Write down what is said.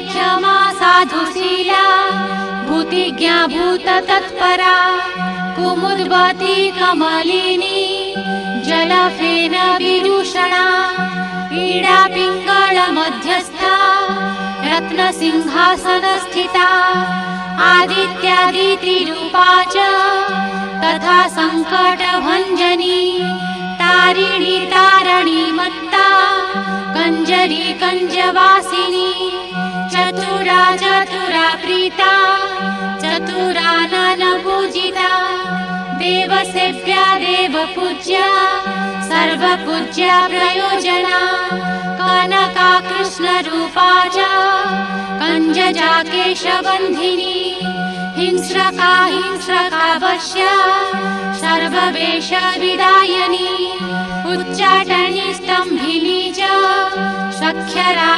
क्षमा साधुशीला भूतिज्ञा भूततत्परा कुमुद्वती कमलिनी जलफेन विदूषणा ईडा पिंगल मध्यस्था रत्नसिंहासनस्थिता आदित्यादितिरूपा च तथा संकटभञ्जनी तारिणी तारणी मत्ता कंजरी कंजवासिनी चतुरा चतुरा प्रीता चतुरानन पूजिता देवसेव्या देवपूज्या सर्वपूज्या प्रयोजना कनका कृष्णरूपा च कंजजा केशबन्धिनी हिंस्रका हिंस्रकावश्या सर्ववेषविदायिनी उच्चाटनी स्तम्भिनी च सख्यरा